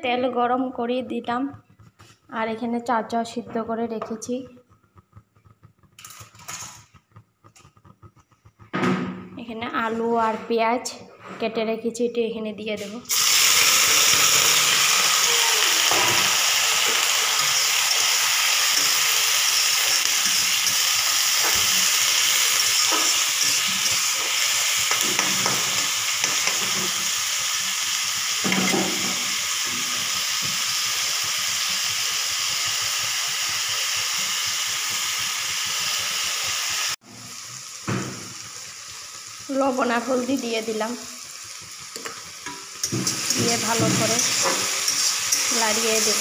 তেল গরম করে দিলাম আর এখানে চাউচাউ সিদ্ধ করে রেখেছি। এখানে আলু আর পেঁয়াজ কেটে রেখেছি, এটা এখানে দিয়ে দেব। লবণ আর হলদি দিয়ে দিলাম, দিয়ে ভালো করে লাড়িয়ে দেব।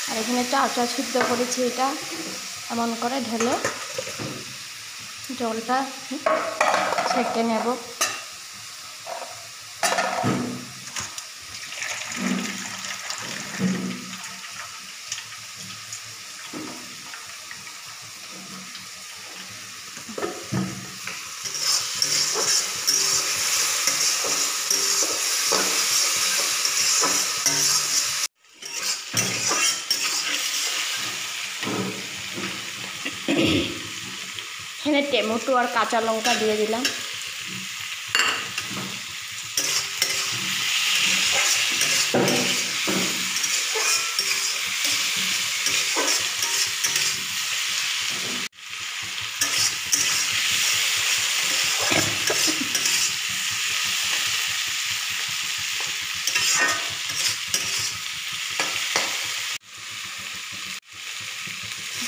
আর এখানে চাউচাউ সিদ্ধ করেছি, এটা এমন করে ঢেলে জলটা ছেঁকে নেব। এখানে টমেটো আর কাঁচা লঙ্কা দিয়ে দিলাম।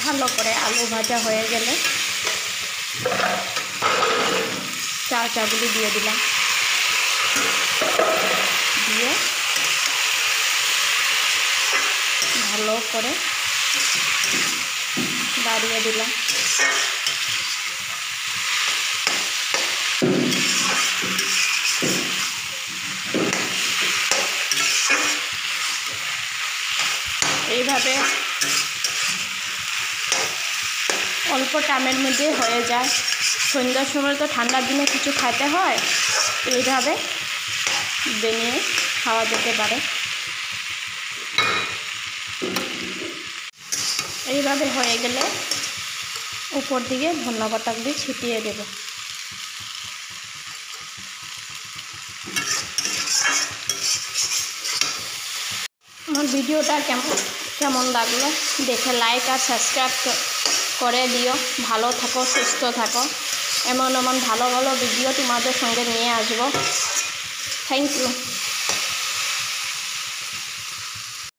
ভালো করে আলু ভাজা হয়ে গেলে চাউচাউগুলি দিয়ে দিলাম, দিয়ে ভালো করে দাঁড়িয়ে দিলাম। এইভাবে অল্প টাইমের মধ্যে হয়ে যায়। সন্ধ্যার সময় তো ঠান্ডার দিনে কিছু খেতে হয়, এইভাবে বানিয়ে খাওয়া যেতে পারে। এইভাবে হয়ে গেলে উপর দিকে ধনিয়া পাতাগুলি ছিটিয়ে দেব। আমার ভিডিওটা কেমন লাগলো দেখে লাইক আর সাবস্ক্রাইব করে দিও। ভালো থাকো, সুস্থ থাকো। এমন ভালো ভালো ভিডিও তোমাদের সঙ্গে নিয়ে আসবো। Thank you.